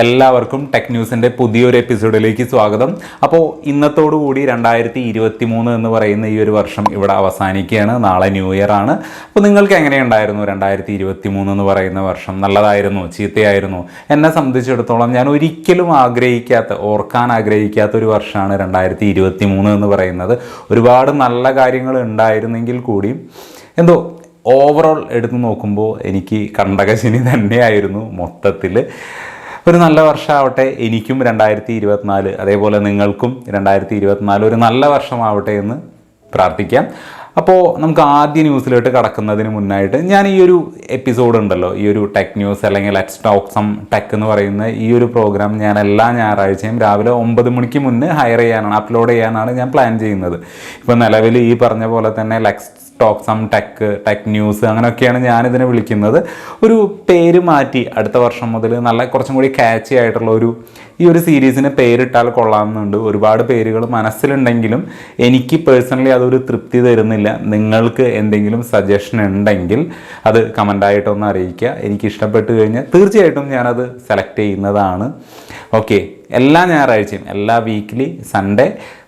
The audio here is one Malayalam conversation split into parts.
എല്ലാവർക്കും ടെക് ന്യൂസിൻ്റെ പുതിയൊരു എപ്പിസോഡിലേക്ക് സ്വാഗതം. അപ്പോൾ ഇന്നത്തോടുകൂടി 2023 എന്ന് പറയുന്ന ഈ ഒരു വർഷം ഇവിടെ അവസാനിക്കുകയാണ്. നാളെ ന്യൂ ഇയർ ആണ്. അപ്പോൾ നിങ്ങൾക്ക് എങ്ങനെയുണ്ടായിരുന്നു 2023 എന്ന് പറയുന്ന വർഷം? നല്ലതായിരുന്നു, ചീത്തയായിരുന്നു? എന്നെ സംബന്ധിച്ചിടത്തോളം ഞാൻ ഒരിക്കലും ഓർക്കാൻ ആഗ്രഹിക്കാത്ത ഒരു വർഷമാണ് 2023 എന്ന് പറയുന്നത്. ഒരുപാട് നല്ല കാര്യങ്ങൾ ഉണ്ടായിരുന്നെങ്കിൽ കൂടിയും എന്തോ ഓവറോൾ എടുത്ത് നോക്കുമ്പോൾ എനിക്ക് കണ്ടകശനി തന്നെയായിരുന്നു മൊത്തത്തിൽ. ഒരു നല്ല വർഷമാവട്ടെ എനിക്കും 2024, അതേപോലെ നിങ്ങൾക്കും 2024 ഒരു നല്ല വർഷമാവട്ടെ എന്ന് പ്രാർത്ഥിക്കാം. അപ്പോൾ നമുക്ക് ആദ്യ ന്യൂസിലോട്ട് കടക്കുന്നതിന് മുന്നായിട്ട് ഞാൻ ഈ ഒരു എപ്പിസോഡ് ഉണ്ടല്ലോ, ഈ ഒരു ടെക് ന്യൂസ് അല്ലെങ്കിൽ ലെറ്റ്സ് ടോക്ക് സം ടെക് എന്ന് പറയുന്ന ഈ ഒരു പ്രോഗ്രാം ഞാൻ എല്ലാ ഞായറാഴ്ചയും രാവിലെ 9 മണിക്ക് മുന്നേ അപ്ലോഡ് ചെയ്യാനാണ് ഞാൻ പ്ലാൻ ചെയ്യുന്നത്. ഇപ്പോൾ നിലവിൽ ഈ പറഞ്ഞ പോലെ തന്നെ let's talk some tech news അങ്ങനെയൊക്കെയാണ് ഞാനിതിനെ വിളിക്കുന്നത്. ഒരു പേര് മാറ്റി അടുത്ത വർഷം മുതൽ കുറച്ചും കൂടി ക്യാച്ചി ആയിട്ടുള്ള ഈ ഒരു സീരീസിന് പേരിട്ടാൽ കൊള്ളാമെന്നുണ്ട്. ഒരുപാട് പേരുകൾ മനസ്സിലുണ്ടെങ്കിലും എനിക്ക് പേഴ്സണലി അതൊരു തൃപ്തി തരുന്നില്ല. നിങ്ങൾക്ക് എന്തെങ്കിലും സജഷൻ ഉണ്ടെങ്കിൽ അത് കമൻ്റായിട്ടൊന്ന് അറിയിക്കുക. എനിക്ക് ഇഷ്ടപ്പെട്ട് കഴിഞ്ഞാൽ തീർച്ചയായിട്ടും ഞാനത് സെലക്ട് ചെയ്യുന്നതാണ്. ഓക്കെ, എല്ലാ ഞായറാഴ്ചയും, എല്ലാ വീക്കിലി സൺഡേ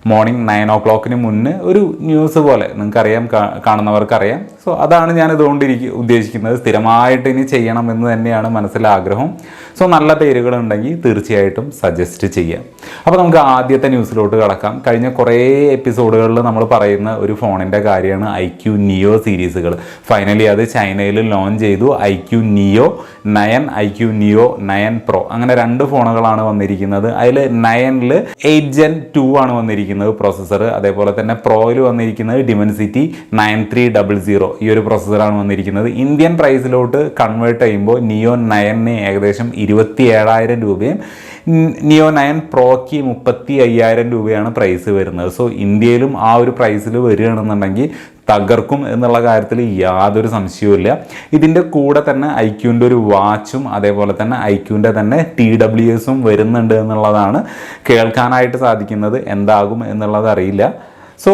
മോർണിംഗ് 9 o'clock മുന്നേ ഒരു ന്യൂസ് പോലെ നിങ്ങൾക്കറിയാം, കാണുന്നവർക്കറിയാം. സോ അതാണ് ഞാൻ ഇതുകൊണ്ട് ഉദ്ദേശിക്കുന്നത്. സ്ഥിരമായിട്ട് ഇനി ചെയ്യണമെന്ന് തന്നെയാണ് മനസ്സിലെ ആഗ്രഹം. സോ നല്ല പേരുകളുണ്ടെങ്കിൽ തീർച്ചയായിട്ടും സജസ്റ്റ് ചെയ്യാം. അപ്പോൾ നമുക്ക് ആദ്യത്തെ ന്യൂസിലോട്ട് കടക്കാം. കഴിഞ്ഞ കുറേ എപ്പിസോഡുകളിൽ നമ്മൾ പറയുന്ന ഒരു ഫോണിൻ്റെ കാര്യമാണ് IQ Neo സീരീസുകൾ. ഫൈനലി അത് ചൈനയിൽ ലോഞ്ച് ചെയ്തു. IQ Neo 9, IQ Neo 9 Pro അങ്ങനെ 2 ഫോണുകളാണ് വന്നിരിക്കുന്നത്. അതിൽ 9ൽ 8 Gen 2 ആണ് വന്നിരിക്കുന്നത് പ്രോസസ്സർ. അതേപോലെ തന്നെ പ്രോയിൽ വന്നിരിക്കുന്നത് Dimensity 9300 ഈ ഒരു പ്രോസസ്സറാണ് വന്നിരിക്കുന്നത്. ഇന്ത്യൻ പ്രൈസിലോട്ട് കൺവേർട്ട് ചെയ്യുമ്പോൾ Neo 9ന് ഏകദേശം 27,000 രൂപയും Neo 9 Proക്ക് 35,000 രൂപയാണ് പ്രൈസ് വരുന്നത്. സോ ഇന്ത്യയിലും ആ ഒരു പ്രൈസിൽ വരികയാണെന്നുണ്ടെങ്കിൽ തകർക്കും എന്നുള്ള കാര്യത്തിൽ യാതൊരു സംശയവുമില്ല. ഇതിൻ്റെ കൂടെ തന്നെ IQൻ്റെ ഒരു വാച്ചും അതേപോലെ തന്നെ IQൻ്റെ തന്നെ TWSഉം വരുന്നുണ്ട് എന്നുള്ളതാണ് കേൾക്കാനായിട്ട് സാധിക്കുന്നത്. എന്താകും എന്നുള്ളത് അറിയില്ല. സോ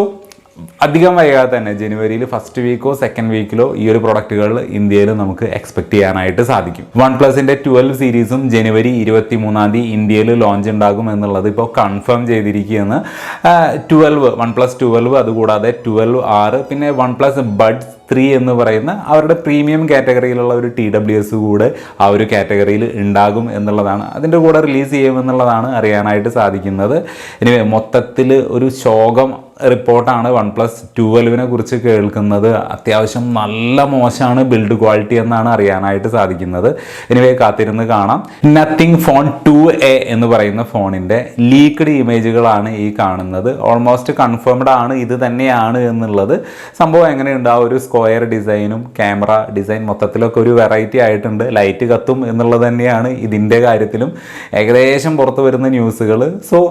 അധികം വൈകാതെ തന്നെ ജനുവരിയിൽ ഫസ്റ്റ് വീക്കോ സെക്കൻഡ് വീക്കിലോ ഈ ഒരു പ്രൊഡക്റ്റുകൾ ഇന്ത്യയിൽ നമുക്ക് എക്സ്പെക്ട് ചെയ്യാനായിട്ട് സാധിക്കും. OnePlusൻ്റെ 12 സീരീസും ജനുവരി 23 ഇന്ത്യയിൽ ലോഞ്ച് ഉണ്ടാകും എന്നുള്ളത് ഇപ്പോൾ കൺഫേം ചെയ്തിരിക്കുകയാണ്. OnePlus 12, അതുകൂടാതെ 12R, പിന്നെ OnePlus Buds 3 എന്ന് പറയുന്ന അവരുടെ പ്രീമിയം കാറ്റഗറിയിലുള്ള ഒരു TWS കൂടെ ആ ഒരു കാറ്റഗറിയിൽ ഉണ്ടാകും എന്നുള്ളതാണ്. അതിൻ്റെ കൂടെ റിലീസ് ചെയ്യുമെന്നുള്ളതാണ് അറിയാനായിട്ട് സാധിക്കുന്നത്. ഇനി മൊത്തത്തിൽ ഒരു ശോകം റിപ്പോർട്ടാണ് OnePlus 12നെ കുറിച്ച് കേൾക്കുന്നത്. അത്യാവശ്യം നല്ല മോശമാണ് ബിൽഡ് ക്വാളിറ്റി എന്നാണ് അറിയാനായിട്ട് സാധിക്കുന്നത്. എനിവേ കാത്തിരുന്ന് കാണാം. നത്തിങ് ഫോൺ 2A എന്ന് പറയുന്ന ഫോണിൻ്റെ ലീക്ക്ഡ് ഇമേജുകളാണ് ഈ കാണുന്നത്. ഓൾമോസ്റ്റ് കൺഫേംഡ് ആണ് ഇത് തന്നെയാണ് എന്നുള്ളത്. സംഭവം എങ്ങനെയുണ്ട്? ആ ഒരു സ്ക്വയർ ഡിസൈനും ക്യാമറ ഡിസൈൻ മൊത്തത്തിലൊക്കെ ഒരു വെറൈറ്റി ആയിട്ടുണ്ട്. ലൈറ്റ് കത്തും എന്നുള്ളത് തന്നെയാണ് ഇതിൻ്റെ കാര്യത്തിലും ഏകദേശം പുറത്തു വരുന്ന ന്യൂസുകൾ. സോ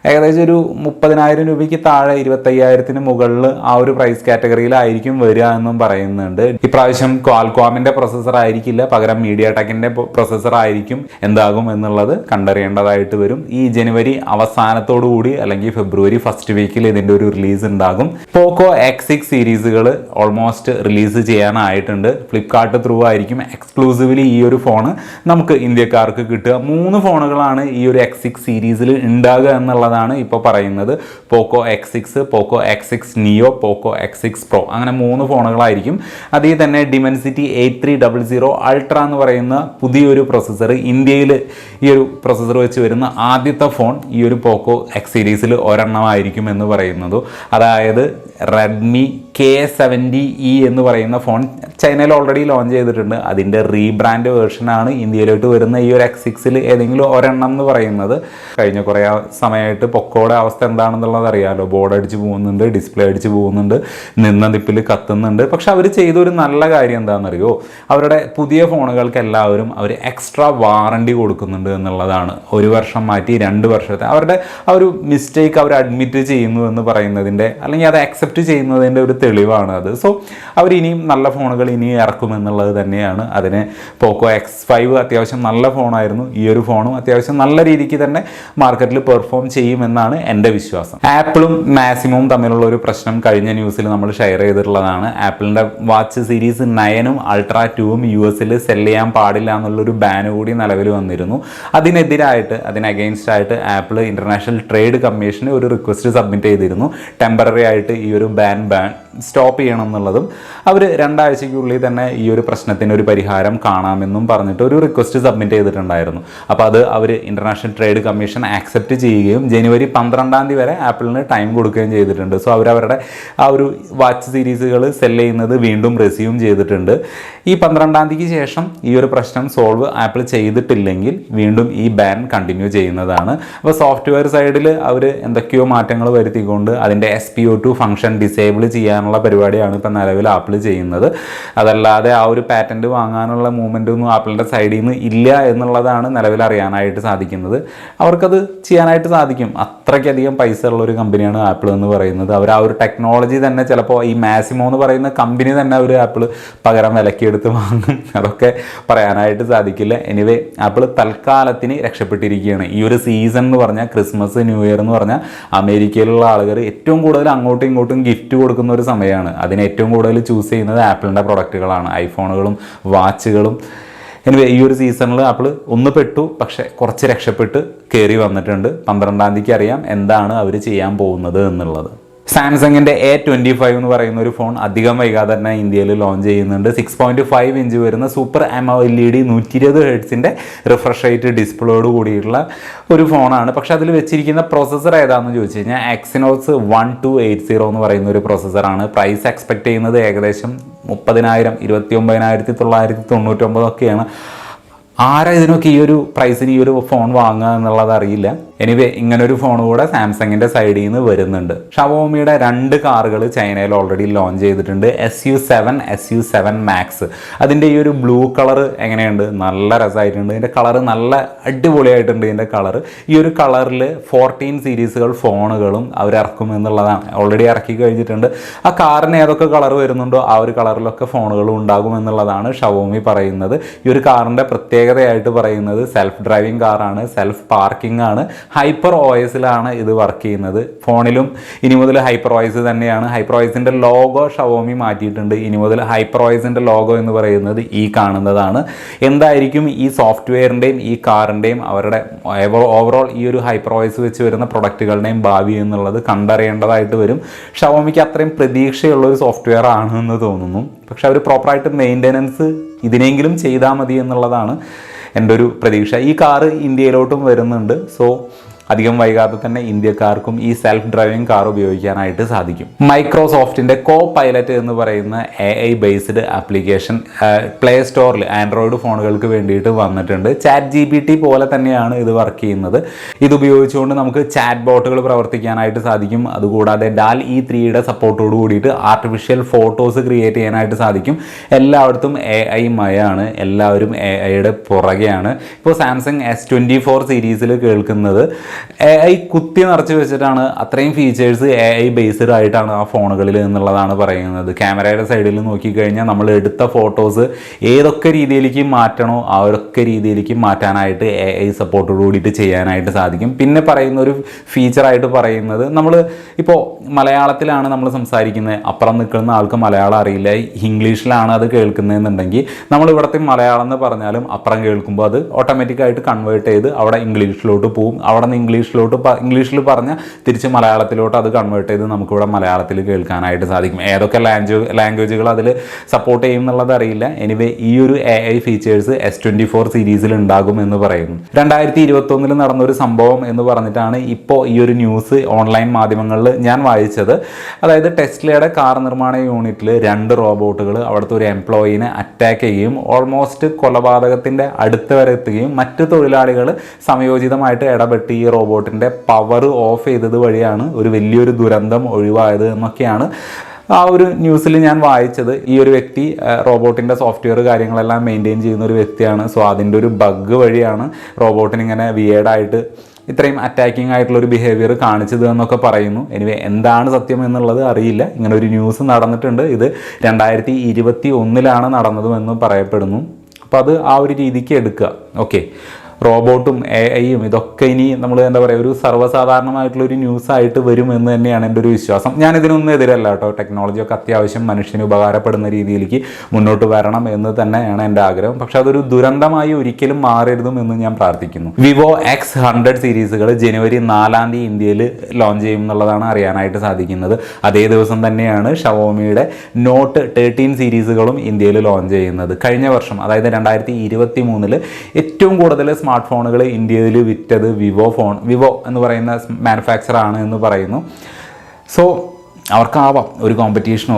ഏകദേശം ഒരു 30,000 രൂപയ്ക്ക് താഴെ 25,000-ന് മുകളിൽ ആ ഒരു പ്രൈസ് കാറ്റഗറിയിലായിരിക്കും വരിക എന്നും പറയുന്നുണ്ട്. ഇപ്രാവശ്യം ക്വാൽകോമിൻ്റെ പ്രൊസസ്സർ ആയിരിക്കില്ല, പകരം MediaTekൻ്റെ പ്രൊസസ്സർ ആയിരിക്കും. എന്താകും എന്നുള്ളത് കണ്ടറിയേണ്ടതായിട്ട് വരും. ഈ ജനുവരി അവസാനത്തോടുകൂടി അല്ലെങ്കിൽ ഫെബ്രുവരി ഫസ്റ്റ് വീക്കിൽ ഇതിൻ്റെ ഒരു റിലീസ് ഉണ്ടാകും. പോക്കോ X6 സീരീസുകൾ ഓൾമോസ്റ്റ് റിലീസ് ചെയ്യാനായിട്ടുണ്ട്. ഫ്ലിപ്കാർട്ട് ത്രൂ ആയിരിക്കും എക്സ്ക്ലൂസീവ്ലി ഈ ഒരു ഫോണ് നമുക്ക് ഇന്ത്യക്കാർക്ക് കിട്ടുക. 3 ഫോണുകളാണ് ഈ ഒരു X6 സീരീസിൽ ഉണ്ടാകുക എന്നുള്ള ഇപ്പോൾ പറയുന്നത്. പോക്കോ X6, പോക്കോ X6 Neo, പോക്കോ X6 Pro അങ്ങനെ 3 ഫോണുകളായിരിക്കും. അതിൽ തന്നെ Dimensity 8300 Ultra എന്ന് പറയുന്ന പുതിയൊരു പ്രൊസസ്സർ, ഇന്ത്യയിൽ ഈ ഒരു പ്രൊസസ്സർ വെച്ച് വരുന്ന ആദ്യത്തെ ഫോൺ ഈ ഒരു പോക്കോ X സീരീസിൽ ഒരെണ്ണമായിരിക്കും എന്ന് പറയുന്നത്. അതായത് റെഡ്മി K70E എന്ന് പറയുന്ന ഫോൺ ചൈനയിൽ ഓൾറെഡി ലോഞ്ച് ചെയ്തിട്ടുണ്ട്. അതിൻ്റെ റീബ്രാൻഡ് വേർഷനാണ് ഇന്ത്യയിലോട്ട് വരുന്ന ഈ ഒരു X6ൽ ഏതെങ്കിലും ഒരെണ്ണം എന്ന് പറയുന്നത്. കഴിഞ്ഞ കുറേ സമയമായിട്ട് പൊക്കോയുടെ അവസ്ഥ എന്താണെന്നുള്ളത് അറിയാമല്ലോ. ബോർഡ് അടിച്ച് പോകുന്നുണ്ട്, ഡിസ്പ്ലേ അടിച്ച് പോകുന്നുണ്ട്, നിന്ന നിപ്പിൽ കത്തുന്നുണ്ട്. പക്ഷെ അവർ ചെയ്തൊരു നല്ല കാര്യം എന്താണെന്നറിയോ? അവരുടെ പുതിയ ഫോണുകൾക്ക് എല്ലാവരും അവർ എക്സ്ട്രാ വാറണ്ടി കൊടുക്കുന്നുണ്ട് എന്നുള്ളതാണ്. 1 വർഷം മാറ്റി 2 വർഷത്തെ അവരുടെ ആ ഒരു മിസ്റ്റേക്ക് അവർ അഡ്മിറ്റ് ചെയ്യുന്നു എന്ന് പറയുന്നതിൻ്റെ അല്ലെങ്കിൽ അത് അക്സെപ്റ്റ് ചെയ്യുന്നതിൻ്റെ ഒരു തെളിവാണ് അത്. സോ അവർ ഇനിയും നല്ല ഫോണുകൾ ഇനി ഇറക്കുമെന്നുള്ളത് തന്നെയാണ്. അതിന് പോക്കോ X5 അത്യാവശ്യം നല്ല ഫോണായിരുന്നു. ഈ ഒരു ഫോണും അത്യാവശ്യം നല്ല രീതിക്ക് തന്നെ മാർക്കറ്റിൽ പെർഫോം ചെയ്യുമെന്നാണ് എൻ്റെ വിശ്വാസം. ആപ്പിളും മാക്സിമവും തമ്മിലുള്ള ഒരു പ്രശ്നം കഴിഞ്ഞ ന്യൂസിൽ നമ്മൾ ഷെയർ ചെയ്തിട്ടുള്ളതാണ്. ആപ്പിളിൻ്റെ വാച്ച് സീരീസ് 9ഉം അൾട്രാ 2ഉം US സെല് ചെയ്യാൻ പാടില്ല എന്നുള്ളൊരു ബാൻ കൂടി നിലവിൽ വന്നിരുന്നു. അതിന് അഗെയിൻസ്റ്റ് ആയിട്ട് ആപ്പിൾ ഇന്റർനാഷണൽ ട്രേഡ് കമ്മീഷന് ഒരു റിക്വസ്റ്റ് സബ്മിറ്റ് ചെയ്തിരുന്നു. ടെമ്പററി ആയിട്ട് ഈ ഒരു ബാൻ സ്റ്റോപ്പ് ചെയ്യണം എന്നുള്ളതും അവർ 2 ആഴ്ചയ്ക്കുള്ളിൽ തന്നെ ഈ ഒരു പ്രശ്നത്തിന് ഒരു പരിഹാരം കാണാമെന്നും പറഞ്ഞിട്ട് ഒരു റിക്വസ്റ്റ് സബ്മിറ്റ് ചെയ്തിട്ടുണ്ടായിരുന്നു. അപ്പോൾ അത് അവർ ഇന്റർനാഷണൽ ട്രേഡ് കമ്മീഷൻ ആക്സെപ്റ്റ് ചെയ്യുകയും ജനുവരി 12 വരെ ആപ്പിളിന് ടൈം കൊടുക്കുകയും ചെയ്തിട്ടുണ്ട്. സോ അവരവരുടെ ആ ഒരു വാച്ച് സീരീസുകൾ സെല് ചെയ്യുന്നത് വീണ്ടും റെസ്യൂം ചെയ്തിട്ടുണ്ട്. ഈ 12 ശേഷം ഈ ഒരു പ്രശ്നം സോൾവ് ആപ്പിൾ ചെയ്തിട്ടില്ലെങ്കിൽ വീണ്ടും ഈ ബാൻ കണ്ടിന്യൂ ചെയ്യുന്നതാണ്. അപ്പോൾ സോഫ്റ്റ്വെയർ സൈഡിൽ അവർ എന്തൊക്കെയോ മാറ്റങ്ങൾ വരുത്തിക്കൊണ്ട് അതിൻ്റെ SPO2 ഫംഗ്ഷൻ ഡിസേബിൾ ചെയ്യാനുള്ള പരിപാടിയാണ് ഇപ്പം നിലവിൽ ആപ്പിൾ ചെയ്യുന്നത്. അതല്ലാതെ ആ ഒരു പാറ്റൻറ്റ് വാങ്ങാനുള്ള മൂവ്മെൻ്റ് ഒന്നും ആപ്പിളിൻ്റെ സൈഡിൽ നിന്ന് ഇല്ല എന്നുള്ളതാണ് നിലവിൽ അറിയാനായിട്ട് സാധിക്കുന്നത്. അവർക്കത് ചെയ്യാനായിട്ട് സാധിക്കും. അത്രയ്ക്കധികം പൈസ ഉള്ള ഒരു കമ്പനിയാണ് ആപ്പിൾ എന്ന് പറയുന്നത്. അവർ ആ ഒരു ടെക്നോളജി തന്നെ ചിലപ്പോൾ ഈ മാസിമോ എന്ന് പറയുന്ന കമ്പനി തന്നെ അവർ ആപ്പിൾ പകരം വിലക്കെടുത്ത് വാങ്ങും. അതൊക്കെ പറയാനായിട്ട് സാധിക്കില്ല. എനിവേ ആപ്പിൾ തൽക്കാലത്തിന് രക്ഷപ്പെട്ടിരിക്കുകയാണ്. ഈ ഒരു സീസൺ എന്ന് പറഞ്ഞാൽ ക്രിസ്മസ്, ന്യൂ ഇയർ എന്ന് പറഞ്ഞാൽ അമേരിക്കയിലുള്ള ആളുകൾ ഏറ്റവും കൂടുതൽ അങ്ങോട്ടും ഇങ്ങോട്ടും ഗിഫ്റ്റ് കൊടുക്കുന്ന ഒരു സമയമാണ്. അതിന് ഏറ്റവും കൂടുതൽ ചൂസ് ചെയ്യുന്നത് ആപ്പിളിൻ്റെ പ്രൊഡക്റ്റുകളാണ്, ഐഫോണുകളും വാച്ചുകളും. എനിവേ ഈ ഒരു സീസണിൽ ആപ്പിൾ ഒന്ന് പെട്ടു, പക്ഷെ കുറച്ച് രക്ഷപ്പെട്ട് കയറി വന്നിട്ടുണ്ട്. 12 അറിയാം എന്താണ് അവർ ചെയ്യാൻ പോകുന്നത് എന്നുള്ളത്. സാംസങ്ങിൻ്റെ A25 എന്ന് പറയുന്ന ഒരു ഫോൺ അധികം വൈകാതെ തന്നെ ഇന്ത്യയിൽ ലോഞ്ച് ചെയ്യുന്നുണ്ട്. 6.5 ഇഞ്ച് വരുന്ന സൂപ്പർ AMOLED 120 ഹെർട്സിൻ്റെ റിഫ്രഷ് റേറ്റ് ഡിസ്പ്ലേയോട് കൂടിയിട്ടുള്ള ഒരു ഫോണാണ്. പക്ഷെ അതിൽ വെച്ചിരിക്കുന്ന പ്രോസസ്സർ ഏതാണെന്ന് ചോദിച്ചു കഴിഞ്ഞാൽ Exynos 1280 എന്ന് പറയുന്ന ഒരു പ്രോസസ്സറാണ്. പ്രൈസ് എക്സ്പെക്ട് ചെയ്യുന്നത് ഏകദേശം 30,000, 29,999 ഒക്കെയാണ്. ആരാ ഇതിനൊക്കെ ഈ ഒരു പ്രൈസിന് ഈ ഒരു ഫോൺ വാങ്ങുക എന്നുള്ളത് അറിയില്ല. എനിവേ ഇങ്ങനൊരു ഫോൺ കൂടെ സാംസങ്ങിൻ്റെ സൈഡിൽ നിന്ന് വരുന്നുണ്ട്. ഷവോമിയുടെ 2 കാറുകൾ ചൈനയിൽ ഓൾറെഡി ലോഞ്ച് ചെയ്തിട്ടുണ്ട്. SU7, SU7 Max. അതിൻ്റെ ഈ ഒരു ബ്ലൂ കളർ എങ്ങനെയുണ്ട്? നല്ല രസമായിട്ടുണ്ട്. ഇതിൻ്റെ കളർ നല്ല അടിപൊളിയായിട്ടുണ്ട്. ഇതിൻ്റെ കളർ ഈ ഒരു കളറിൽ 14 സീരീസുകൾ ഫോണുകളും അവർ ഇറക്കും എന്നുള്ളതാണ്. ഓൾറെഡി ഇറക്കി കഴിഞ്ഞിട്ടുണ്ട്. ആ കാറിന് ഏതൊക്കെ കളർ വരുന്നുണ്ടോ ആ ഒരു കളറിലൊക്കെ ഫോണുകളും ഉണ്ടാകും എന്നുള്ളതാണ് ഷവോമി പറയുന്നത്. ഈ ഒരു കാറിൻ്റെ പ്രത്യേകതയായിട്ട് പറയുന്നത് സെൽഫ് ഡ്രൈവിംഗ് കാറാണ്, സെൽഫ് പാർക്കിംഗ് ആണ്, ഹൈപ്പർ OSലാണ് ഇത് വർക്ക് ചെയ്യുന്നത്. ഫോണിലും ഇനി മുതൽ ഹൈപ്പർ OS തന്നെയാണ്. ഹൈപ്പർ OSൻ്റെ ലോഗോ ഷവോമി മാറ്റിയിട്ടുണ്ട്. ഇനി മുതൽ ഹൈപ്പർ OSൻ്റെ ലോഗോ എന്ന് പറയുന്നത് ഈ കാണുന്നതാണ്. എന്തായിരിക്കും ഈ സോഫ്റ്റ്വെയറിൻ്റെയും ഈ കാറിൻ്റെയും അവരുടെ ഓവറോൾ ഈ ഒരു ഹൈപ്പർ OS വെച്ച് വരുന്ന പ്രൊഡക്റ്റുകളുടെയും ഭാവി എന്നുള്ളത് കണ്ടറിയേണ്ടതായിട്ട് വരും. ഷവോമിക്ക് അത്രയും പ്രതീക്ഷയുള്ള ഒരു സോഫ്റ്റ്വെയർ ആണെന്ന് തോന്നുന്നു. പക്ഷെ അവർ പ്രോപ്പറായിട്ട് മെയിൻ്റനൻസ് ഇതിനെങ്കിലും ചെയ്താൽ മതി എന്നുള്ളതാണ് എൻ്റെ ഒരു പ്രതീക്ഷ. ഈ കാറ് ഇന്ത്യയിലോട്ടും വരുന്നുണ്ട്. സോ അധികം വൈകാതെ തന്നെ ഇന്ത്യക്കാർക്കും ഈ സെൽഫ് ഡ്രൈവിംഗ് കാർ ഉപയോഗിക്കാനായിട്ട് സാധിക്കും. മൈക്രോസോഫ്റ്റിൻ്റെ Co-Pilot എന്ന് പറയുന്ന AI ബേസ്ഡ് ആപ്ലിക്കേഷൻ പ്ലേ സ്റ്റോറിൽ ആൻഡ്രോയിഡ് ഫോണുകൾക്ക് വേണ്ടിയിട്ട് വന്നിട്ടുണ്ട്. ChatGPT പോലെ തന്നെയാണ് ഇത് വർക്ക് ചെയ്യുന്നത്. ഇത് ഉപയോഗിച്ചുകൊണ്ട് നമുക്ക് ചാറ്റ് ബോട്ടുകൾ പ്രവർത്തിക്കാനായിട്ട് സാധിക്കും. അതുകൂടാതെ DALL-E 3യുടെ സപ്പോർട്ടോട് കൂടിയിട്ട് ആർട്ടിഫിഷ്യൽ ഫോട്ടോസ് ക്രിയേറ്റ് ചെയ്യാനായിട്ട് സാധിക്കും. എല്ലായിടത്തും AI മയാണ്. എല്ലാവരും AIയുടെ പുറകെയാണ്. ഇപ്പോൾ സാംസങ് S24 സീരീസിൽ കേൾക്കുന്നത് AI കുത്തി നിറച്ച് വെച്ചിട്ടാണ്. അത്രയും ഫീച്ചേഴ്സ് AI ബേസ്ഡ് ആയിട്ടാണ് ആ ഫോണുകളിൽ എന്നുള്ളതാണ് പറയുന്നത്. ക്യാമറയുടെ സൈഡിൽ നോക്കിക്കഴിഞ്ഞാൽ നമ്മൾ എടുത്ത ഫോട്ടോസ് ഏതൊക്കെ രീതിയിലേക്ക് മാറ്റണോ ആ ഒക്കെ രീതിയിലേക്ക് മാറ്റാനായിട്ട് AI സപ്പോർട്ടോട് കൂടിയിട്ട് ചെയ്യാനായിട്ട് സാധിക്കും. പിന്നെ പറയുന്ന ഒരു ഫീച്ചറായിട്ട് പറയുന്നത്, നമ്മൾ ഇപ്പോൾ മലയാളത്തിലാണ് നമ്മൾ സംസാരിക്കുന്നത്, അപ്പുറം നിൽക്കുന്ന ആൾക്ക് മലയാളം അറിയില്ല, ഇംഗ്ലീഷിലാണ് അത് കേൾക്കുന്നതെന്നുണ്ടെങ്കിൽ നമ്മൾ ഇവിടുത്തെ മലയാളം എന്ന് പറഞ്ഞാലും അപ്പുറം കേൾക്കുമ്പോൾ അത് ഓട്ടോമാറ്റിക്കായിട്ട് കൺവേർട്ട് ചെയ്ത് അവിടെ ഇംഗ്ലീഷിലോട്ട് പോവും. അവിടെ നിന്ന് ഇംഗ്ലീഷിൽ പറഞ്ഞാൽ തിരിച്ച് മലയാളത്തിലോട്ട് അത് കൺവേർട്ട് ചെയ്ത് നമുക്കിവിടെ മലയാളത്തിൽ കേൾക്കാനായിട്ട് സാധിക്കും. ഏതൊക്കെ ലാംഗ്വേജുകൾ അതിൽ സപ്പോർട്ട് ചെയ്യും എന്നുള്ളത് അറിയില്ല. എനിവേ ഈ ഒരു AI ഫീച്ചേഴ്സ് S24 സീരീസിൽ ഉണ്ടാകും എന്ന് പറയുന്നു. 2021 നടന്നൊരു സംഭവം എന്ന് പറഞ്ഞിട്ടാണ് ഇപ്പോൾ ഈ ഒരു ന്യൂസ് ഓൺലൈൻ മാധ്യമങ്ങളിൽ ഞാൻ വായിച്ചത്. അതായത് ടെസ്ലയുടെ കാർ നിർമ്മാണ യൂണിറ്റിൽ 2 റോബോട്ടുകൾ അവിടുത്തെ ഒരു എംപ്ലോയീനെ അറ്റാക്ക് ചെയ്യുകയും ഓൾമോസ്റ്റ് കൊലപാതകത്തിൻ്റെ അടുത്ത് വരെ എത്തുകയും മറ്റ് തൊഴിലാളികൾ സംയോജിതമായിട്ട് ഇടപെട്ട് ഈ റോബോട്ടിൻ്റെ പവർ ഓഫ് ചെയ്തത് വഴിയാണ് ഒരു വലിയൊരു ദുരന്തം ഒഴിവായത് എന്നൊക്കെയാണ് ആ ഒരു ന്യൂസിൽ ഞാൻ വായിച്ചത്. ഈ ഒരു വ്യക്തി റോബോട്ടിൻ്റെ സോഫ്റ്റ്വെയർ കാര്യങ്ങളെല്ലാം മെയിൻറ്റെയിൻ ചെയ്യുന്ന ഒരു വ്യക്തിയാണ്. സോ അതിൻ്റെ ഒരു ബഗ് വഴിയാണ് റോബോട്ടിന് ഇങ്ങനെ വിയേർഡായിട്ട് ഇത്രയും അറ്റാക്കിംഗ് ആയിട്ടുള്ള ഒരു ബിഹേവിയർ കാണിച്ചത് എന്നൊക്കെ പറയുന്നു. എനിവേ എന്താണ് സത്യം എന്നുള്ളത് അറിയില്ല. ഇങ്ങനെ ഒരു ന്യൂസ് നടന്നിട്ടുണ്ട്. ഇത് 2021 നടന്നതുമെന്ന് പറയപ്പെടുന്നു. അപ്പോൾ അത് ആ ഒരു രീതിക്ക് എടുക്കുക. ഓക്കെ, റോബോട്ടും AI-യും ഇതൊക്കെ ഇനി നമ്മൾ എന്താ പറയുക ഒരു സർവ്വസാധാരണമായിട്ടുള്ളൊരു ന്യൂസായിട്ട് വരുമെന്ന് തന്നെയാണ് എൻ്റെ ഒരു വിശ്വാസം. ഞാനിതിനൊന്നും എതിരല്ല കേട്ടോ. ടെക്നോളജിയൊക്കെ അത്യാവശ്യം മനുഷ്യന് ഉപകാരപ്പെടുന്ന രീതിയിലേക്ക് മുന്നോട്ട് വരണം എന്ന് തന്നെയാണ് എൻ്റെ ആഗ്രഹം. പക്ഷെ അതൊരു ദുരന്തമായി ഒരിക്കലും മാറരുതും എന്ന് ഞാൻ പ്രാർത്ഥിക്കുന്നു. വിവോ X100 സീരീസുകൾ ജനുവരി 4 ഇന്ത്യയിൽ ലോഞ്ച് ചെയ്യും എന്നുള്ളതാണ് അറിയാനായിട്ട് സാധിക്കുന്നത്. അതേ ദിവസം തന്നെയാണ് ഷവോമിയുടെ നോട്ട് 13 സീരീസുകളും ഇന്ത്യയിൽ ലോഞ്ച് ചെയ്യുന്നത്. കഴിഞ്ഞ വർഷം അതായത് 2023 ഏറ്റവും കൂടുതൽ സ്മാർട്ട് ഫോണുകൾ ഇന്ത്യയിൽ വിറ്റത് വിവോ എന്ന് പറയുന്ന മാനുഫാക്ചർ ആണ് എന്ന് പറയുന്നു. സോ അവർക്കാവാം ഒരു കോമ്പറ്റീഷനോ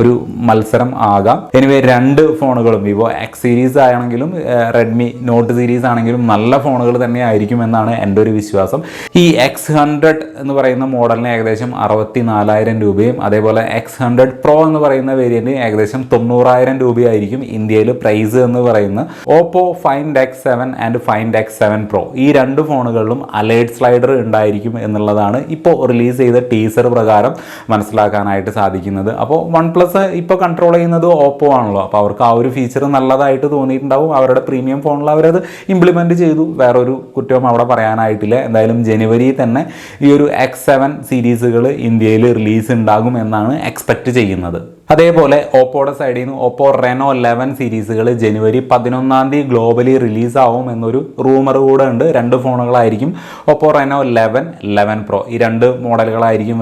ഒരു മത്സരം ആകാം. എനിവേ 2 ഫോണുകളും വിവോ X സീരീസ് ആണെങ്കിലും റെഡ്മി നോട്ട് സീരീസ് ആണെങ്കിലും നല്ല ഫോണുകൾ തന്നെ ആയിരിക്കും എന്നാണ് എൻ്റെ ഒരു വിശ്വാസം. ഈ X100 എന്ന് പറയുന്ന മോഡലിന് ഏകദേശം 64,000 രൂപയും അതേപോലെ X100 Pro എന്ന് പറയുന്ന വേരിയൻറ്റ് ഏകദേശം 90,000 രൂപയായിരിക്കും ഇന്ത്യയിൽ പ്രൈസ് എന്ന് പറയുന്നത്. Oppo Find X7 and Find X7 Pro ഈ 2 ഫോണുകളിലും അലേർട്ട് സ്ലൈഡർ ഉണ്ടായിരിക്കും എന്നുള്ളതാണ് ഇപ്പോൾ റിലീസ് ചെയ്ത ടീസർ പ്രകാരം മനസ്സിലാക്കാനായിട്ട് സാധിക്കുന്നത്. അപ്പോൾ OnePlus ഇപ്പോൾ കൺട്രോൾ ചെയ്യുന്നത് ഓപ്പോ ആണല്ലോ. അപ്പോൾ അവർക്ക് ആ ഒരു ഫീച്ചർ നല്ലതായിട്ട് തോന്നിയിട്ടുണ്ടാവും. അവരുടെ പ്രീമിയം ഫോണിൽ അവരത് ഇംപ്ലിമെൻറ്റ് ചെയ്തു. വേറൊരു കുറ്റവും അവിടെ പറയാനായിട്ടില്ല. എന്തായാലും ജനുവരി തന്നെ ഈ ഒരു X7 സീരീസുകൾ ഇന്ത്യയിൽ റിലീസ് ഉണ്ടാകും എന്നാണ് എക്സ്പെക്റ്റ് ചെയ്യുന്നത്. അതേപോലെ ഓപ്പോയുടെ സൈഡിൽ നിന്ന് ഓപ്പോ Reno 11 സീരീസുകൾ ജനുവരി 11 ഗ്ലോബലി റിലീസാവും എന്നൊരു റൂമർ കൂടെ ഉണ്ട്. 2 ഫോണുകളായിരിക്കും ഓപ്പോ Reno 11, 11 Pro ഈ 2 മോഡലുകളായിരിക്കും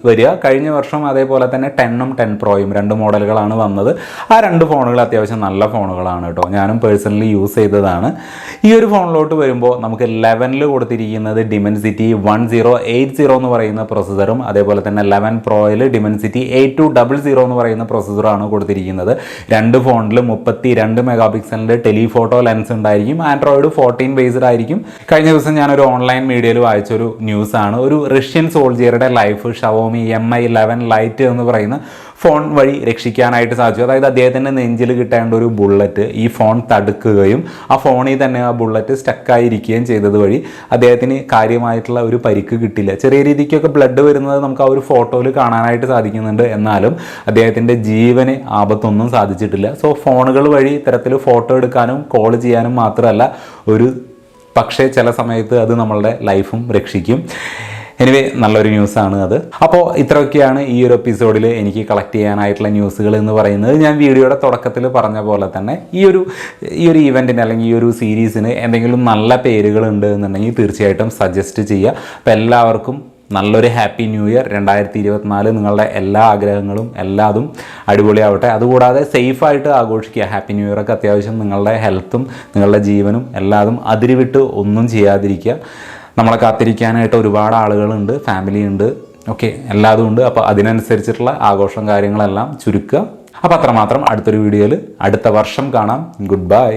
വരിക. കഴിഞ്ഞ വർഷം അതേപോലെ തന്നെ 10ഉം 10 Proയും 2 മോഡലുകളാണ് വന്നത്. ആ 2 ഫോണുകൾ അത്യാവശ്യം നല്ല ഫോണുകളാണ് കേട്ടോ. ഞാനും പേഴ്സണലി യൂസ് ചെയ്തതാണ്. ഈ ഒരു ഫോണിലോട്ട് വരുമ്പോൾ നമുക്ക് 11ൽ കൊടുത്തിരിക്കുന്നത് Dimensity 1080 എന്ന് പറയുന്ന പ്രൊസസ്സറും അതേപോലെ തന്നെ 11 Proയിൽ Dimensity 8200 എന്ന് പറയുന്ന പ്രൊസസ്സറാണ് കൊടുത്തിരിക്കുന്നത്. 2 ഫോണിലും 32 മെഗാ പിക്സലിൻ്റെ ടെലിഫോട്ടോ ലെൻസ് ഉണ്ടായിരിക്കും. ആൻഡ്രോയിഡ് 14 ബേസ്ഡ് ആയിരിക്കും. കഴിഞ്ഞ ദിവസം ഞാനൊരു ഓൺലൈൻ മീഡിയയിൽ വായിച്ചൊരു ന്യൂസാണ്. ഒരു റഷ്യൻ സോൾജിയറുടെ ലൈഫ് ഷവോമി Mi11 ലൈറ്റ് എന്ന് പറയുന്ന ഫോൺ വഴി രക്ഷിക്കാനായിട്ട് സാധിച്ചു. അതായത് അദ്ദേഹത്തിൻ്റെ നെഞ്ചിൽ കിട്ടേണ്ട ഒരു ബുള്ളറ്റ് ഈ ഫോൺ തടുക്കുകയും ആ ഫോണിൽ തന്നെ ആ ബുള്ളറ്റ് സ്റ്റക്കായിരിക്കുകയും ചെയ്തത് വഴി അദ്ദേഹത്തിന് കാര്യമായിട്ടുള്ള ഒരു പരിക്ക് കിട്ടില്ല. ചെറിയ രീതിക്കൊക്കെ ബ്ലഡ് വരുന്നത് നമുക്ക് ആ ഒരു ഫോട്ടോയിൽ കാണാനായിട്ട് സാധിക്കുന്നുണ്ട്. എന്നാലും അദ്ദേഹത്തിൻ്റെ ജീവന് ആപത്തൊന്നും സാധിച്ചിട്ടില്ല. സോ ഫോണുകൾ വഴി ഇത്തരത്തിൽ ഫോട്ടോ എടുക്കാനും കോൾ ചെയ്യാനും മാത്രമല്ല പക്ഷേ ചില സമയത്ത് അത് നമ്മളുടെ ലൈഫും രക്ഷിക്കും. എനിവേ നല്ലൊരു ന്യൂസാണ് അത്. അപ്പോൾ ഇത്രയൊക്കെയാണ് ഈ ഒരു എപ്പിസോഡിൽ എനിക്ക് കളക്ട് ചെയ്യാനായിട്ടുള്ള ന്യൂസുകൾ എന്ന് പറയുന്നത്. ഞാൻ വീഡിയോയുടെ തുടക്കത്തിൽ പറഞ്ഞ പോലെ തന്നെ ഈ ഒരു ഈവൻറ്റിന് അല്ലെങ്കിൽ ഈ ഒരു സീരീസിന് എന്തെങ്കിലും നല്ല പേരുകൾ ഉണ്ട് എന്നുണ്ടെങ്കിൽ തീർച്ചയായിട്ടും സജസ്റ്റ് ചെയ്യുക. അപ്പോൾ എല്ലാവർക്കും നല്ലൊരു ഹാപ്പി ന്യൂ ഇയർ 2024. നിങ്ങളുടെ എല്ലാ ആഗ്രഹങ്ങളും എല്ലാതും അടിപൊളിയാവട്ടെ. അതുകൂടാതെ സേഫായിട്ട് ആഘോഷിക്കുക. ഹാപ്പി ന്യൂ ഇയറൊക്കെ അത്യാവശ്യം നിങ്ങളുടെ ഹെൽത്തും നിങ്ങളുടെ ജീവനും എല്ലാതും അതിരുവിട്ട് ഒന്നും ചെയ്യാതിരിക്കുക. നമ്മളെ കാത്തിരിക്കാനായിട്ട് ഒരുപാട് ആളുകളുണ്ട്, ഫാമിലി ഉണ്ട്, ഓക്കെ എല്ലാതും ഉണ്ട്. അപ്പോൾ അതിനനുസരിച്ചിട്ടുള്ള ആഘോഷം കാര്യങ്ങളെല്ലാം ചുരുക്കുക. അപ്പോൾ അത്രമാത്രം. അടുത്തൊരു വീഡിയോയിൽ അടുത്ത വർഷം കാണാം. Good bye.